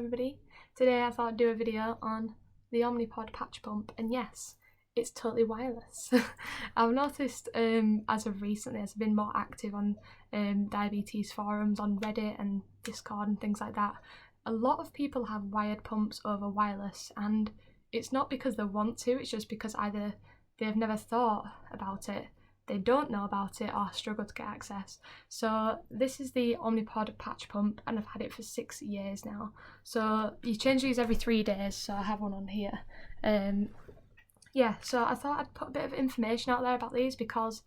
everybody. Today I thought I'd do a video on the Omnipod patch pump, and yes, it's totally wireless. I've noticed as of recently, as I've been more active on diabetes forums on Reddit and Discord and things like that, a lot of people have wired pumps over wireless, and it's not because they want to, it's just because either they've never thought about it, they don't know about it, or struggle to get access. So this is the Omnipod patch pump, and I've had it for 6 years now. So you change these every 3 days, so I have one on here. Yeah, so I thought I'd put a bit of information out there about these because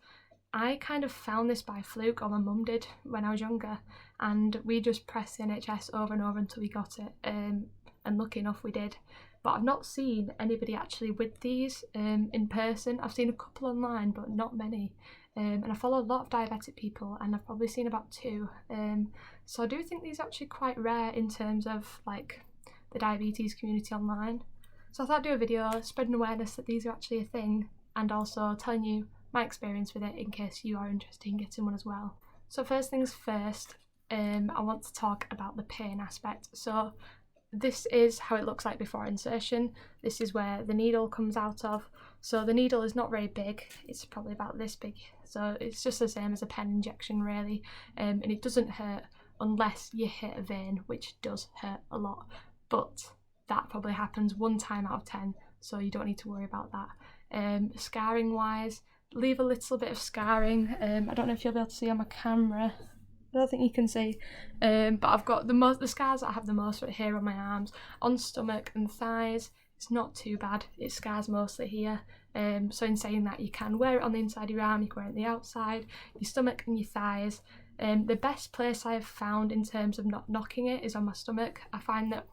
I kind of found this by fluke, or my mum did when I was younger, and we just pressed the NHS over and over until we got it, and lucky enough we did. But I've not seen anybody actually with these in person. I've seen a couple online, but not many. And I follow a lot of diabetic people, and I've probably seen about 2. So I do think these are actually quite rare in terms of like the diabetes community online. So I thought I'd do a video spreading awareness that these are actually a thing, and also telling you my experience with it in case you are interested in getting one as well. So first things first, I want to talk about the pain aspect. So this is how it looks like before insertion. This is where the needle comes out of. So the needle is not very big, it's probably about this big. So it's just the same as a pen injection really, and it doesn't hurt unless you hit a vein, which does hurt a lot. But that probably happens 1 time out of 10, so you don't need to worry about that. Scarring wise, leave a little bit of scarring. I don't know if you'll be able to see on my camera. I don't think you can see, but I've got the scars that I have the most right here on my arms, on stomach and thighs. It's not too bad, it scars mostly here. So in saying that, you can wear it on the inside of your arm, you can wear it on the outside, your stomach and your thighs. The best place I have found in terms of not knocking it is on my stomach. I find that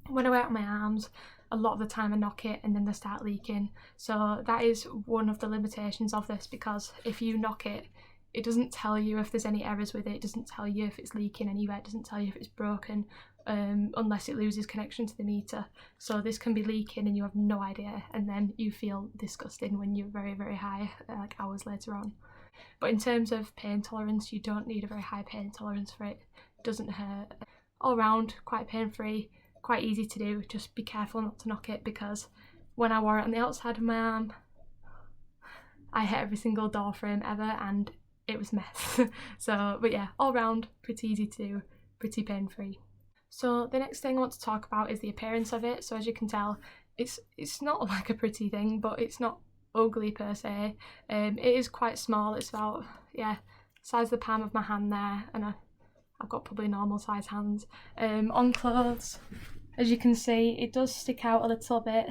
when I wear it on my arms, a lot of the time I knock it and then they start leaking. So that is one of the limitations of this, because if you knock it, it doesn't tell you if there's any errors with it, it doesn't tell you if it's leaking anywhere, it doesn't tell you if it's broken, unless it loses connection to the meter. So this can be leaking and you have no idea, and then you feel disgusting when you're very, very high, like hours later on. But in terms of pain tolerance, you don't need a very high pain tolerance for it. It doesn't hurt. All round, quite pain-free, quite easy to do. Just be careful not to knock it, because when I wore it on the outside of my arm, I hit every single door frame ever, and it was a mess. So, but yeah, all round, pretty easy to do, pretty pain-free. So the next thing I want to talk about is the appearance of it. So as you can tell, it's not like a pretty thing, but it's not ugly per se. It is quite small. It's about, yeah, size of the palm of my hand there, and I've got probably normal size hands. On clothes, as you can see, it does stick out a little bit.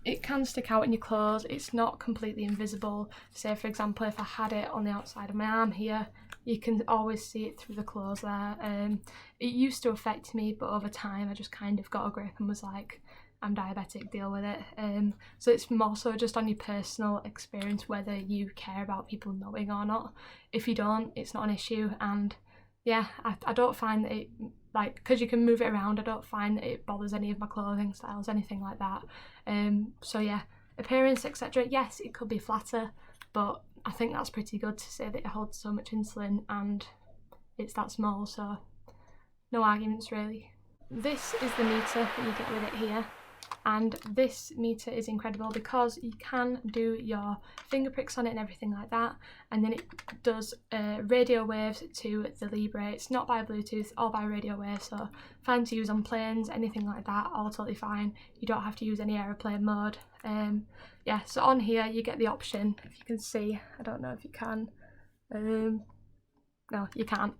It can stick out in your clothes, it's not completely invisible. Say for example, if I had it on the outside of my arm here, you can always see it through the clothes there. It used to affect me, but over time I just kind of got a grip and was like, I'm diabetic, deal with it. So it's more so just on your personal experience whether you care about people knowing or not. If you don't, it's not an issue, and yeah, I don't find that it, like, because you can move it around, I don't find that it bothers any of my clothing styles, anything like that. So yeah, appearance, etc. Yes, it could be flatter, but I think that's pretty good to say that it holds so much insulin and it's that small, so no arguments really. This is the meter that you get with it here. And this meter is incredible because you can do your finger pricks on it and everything like that, and then it does radio waves to the Libre. It's not by Bluetooth or by radio waves, so fine to use on planes, anything like that, all totally fine. You don't have to use any aeroplane mode. Yeah, so on here you get the option, if you can see, I don't know if you can, no you can't,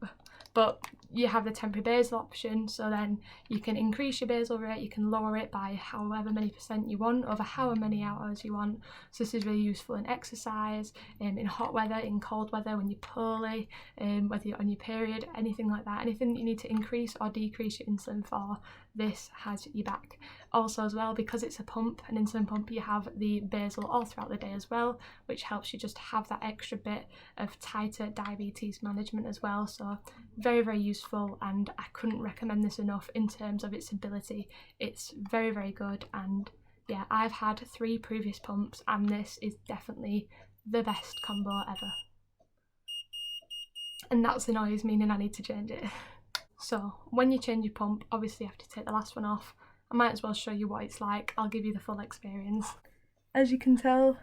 but you have the temporary basal option, so then you can increase your basal rate, you can lower it by however many % you want, over however many hours you want. So this is really useful in exercise, in hot weather, in cold weather, when you're poorly, whether you're on your period, anything like that. Anything that you need to increase or decrease your insulin for, this has your back. Also as well, because it's a pump, an insulin pump, you have the basal all throughout the day as well, which helps you just have that extra bit of tighter diabetes management as well. So very, very useful, and I couldn't recommend this enough in terms of its ability. It's very, very good, and yeah, I've had 3 previous pumps and this is definitely the best combo ever. And that's the noise, meaning I need to change it. So when you change your pump, obviously you have to take the last one off. I might as well show you what it's like. I'll give you the full experience. As you can tell,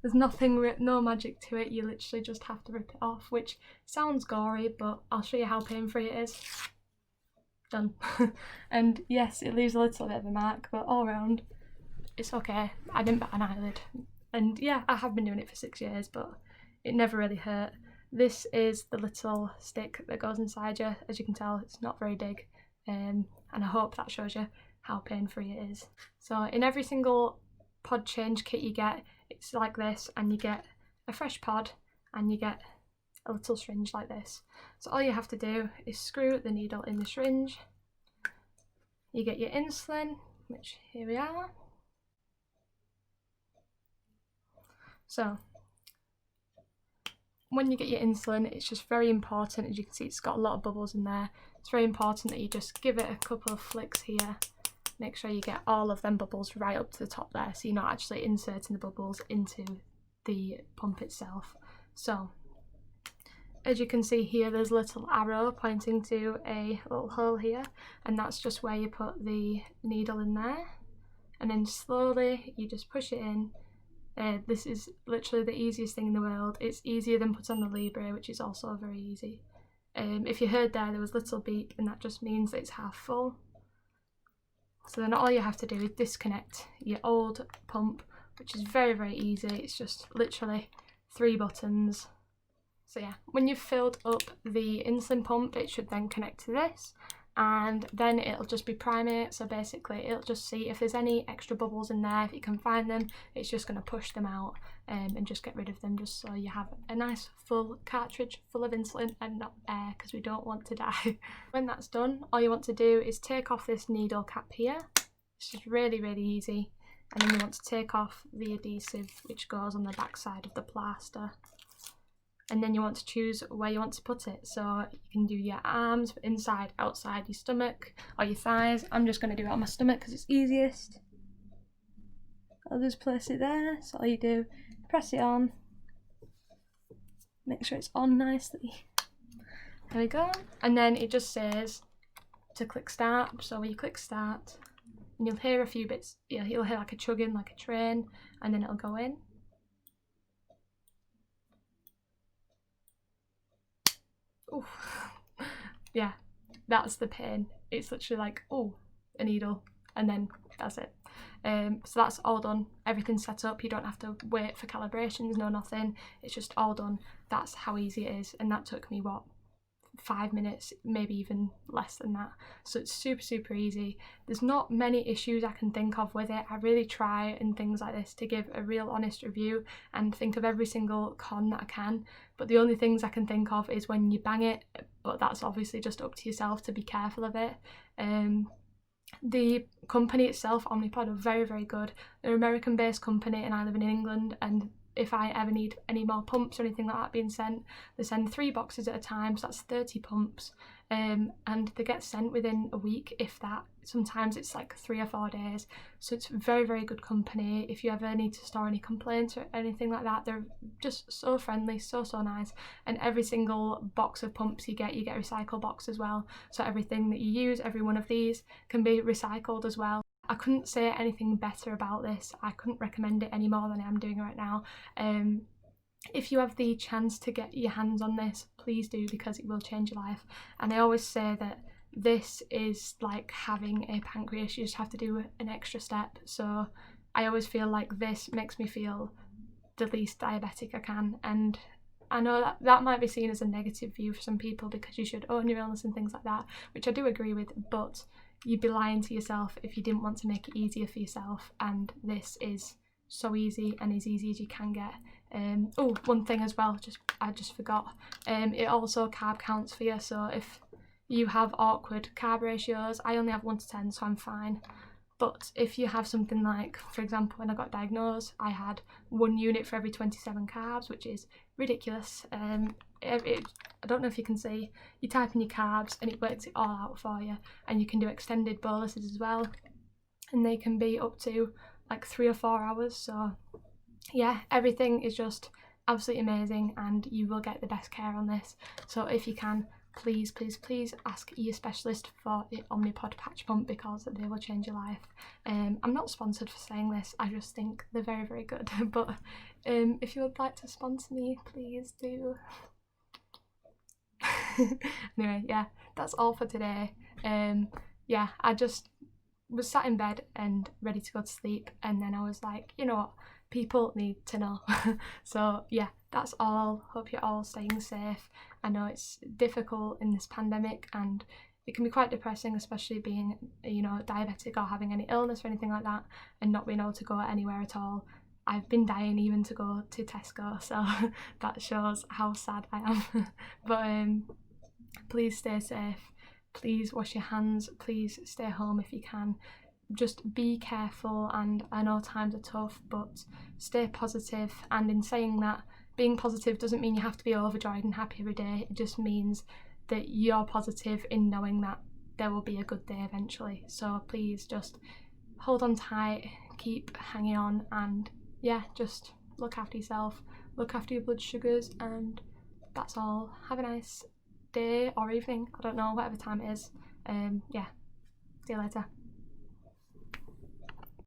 there's no magic to it. You literally just have to rip it off, which sounds gory, but I'll show you how pain-free it is. Done. And yes, it leaves a little bit of a mark, but all round, it's okay. I didn't bat an eyelid. And yeah, I have been doing it for 6 years, but it never really hurt. This is the little stick that goes inside you. As you can tell, it's not very big, and I hope that shows you how pain-free it is. So in every single pod change kit you get, it's like this, and you get a fresh pod and you get a little syringe like this. So all you have to do is screw the needle in the syringe. You get your insulin, which here we are. So when you get your insulin, it's just very important, as you can see it's got a lot of bubbles in there. It's very important that you just give it a couple of flicks here. Make sure you get all of them bubbles right up to the top there, so you're not actually inserting the bubbles into the pump itself. So as you can see here, there's a little arrow pointing to a little hole here, and that's just where you put the needle in there. And then slowly you just push it in. This is literally the easiest thing in the world. It's easier than put on the Libre, which is also very easy. If you heard there was a little beep, and that just means that it's half full. So then all you have to do is disconnect your old pump, which is very, very easy. It's just literally 3 buttons. So yeah, when you've filled up the insulin pump, it should then connect to this, and then it'll just be priming it. So basically it'll just see if there's any extra bubbles in there. If you can find them, it's just going to push them out and just get rid of them, just so you have a nice full cartridge full of insulin and not air, because we don't want to die. When that's done, all you want to do is take off this needle cap here. It's just really, really easy. And then you want to take off the adhesive which goes on the back side of the plaster. And then you want to choose where you want to put it. So you can do your arms inside, outside your stomach, or your thighs. I'm just going to do it on my stomach because it's easiest. I'll just place it there. So all you do, press it on. Make sure it's on nicely. There we go. And then it just says to click start. So when you click start, and you'll hear a few bits. Yeah, you'll hear like a chugging, like a train, and then it'll go in. Ooh. Yeah, that's the pain. It's literally like, oh, a needle, and then that's it. So that's all done. Everything's set up. You don't have to wait for calibrations, no nothing. It's just all done. That's how easy it is, and that took me, what, 5 minutes, maybe even less than that. So it's super, super easy. There's not many issues I can think of with it. I really try in things like this to give a real honest review and think of every single con that I can, but the only things I can think of is when you bang it, but that's obviously just up to yourself to be careful of it. The company itself, Omnipod, are very, very good. They're an American-based company, and I live in England, and if I ever need any more pumps or anything like that being sent, they send 3 boxes at a time, so that's 30 pumps, and they get sent within a week, if that. Sometimes it's like 3 or 4 days, so it's very, very good company. If you ever need to store any complaints or anything like that, they're just so friendly, so nice. And every single box of pumps you get a recycle box as well, so everything that you use, every one of these, can be recycled as well. I couldn't say anything better about this. I couldn't recommend it any more than I'm doing right now. If you have the chance to get your hands on this, please do, because it will change your life. And I always say that this is like having a pancreas. You just have to do an extra step. So I always feel like this makes me feel the least diabetic I can. And I know that might be seen as a negative view for some people, because you should own your illness and things like that, which I do agree with, but you'd be lying to yourself if you didn't want to make it easier for yourself, and this is so easy and as easy as you can get. Oh, one thing as well, I just forgot, it also carb counts for you, so if you have awkward carb ratios, I only have 1 to 10, so I'm fine. But if you have something like, for example, when I got diagnosed, I had 1 unit for every 27 carbs, which is ridiculous. I don't know if you can see, you type in your carbs and it works it all out for you, and you can do extended boluses as well, and they can be up to like 3 or 4 hours. So yeah, everything is just absolutely amazing, and you will get the best care on this. So if you can, please, please, please ask your specialist for the Omnipod patch pump because they will change your life. I'm not sponsored for saying this, I just think they're very, very good. But if you would like to sponsor me, please do. Anyway, yeah, that's all for today. Yeah, I just was sat in bed and ready to go to sleep, and then I was like, you know what, people need to know. So yeah, that's all. Hope you're all staying safe. I know it's difficult in this pandemic and it can be quite depressing, especially being, you know, diabetic or having any illness or anything like that and not being able to go anywhere at all. I've been dying even to go to Tesco, so that shows how sad I am. But please stay safe, please wash your hands, please stay home if you can. Just be careful, and I know times are tough, but stay positive. And in saying that, being positive doesn't mean you have to be overjoyed and happy every day. It just means that you're positive in knowing that there will be a good day eventually. So please just hold on tight, keep hanging on, and yeah, just look after yourself, look after your blood sugars, and that's all. Have a nice day or evening, I don't know, whatever time it is. Yeah, see you later.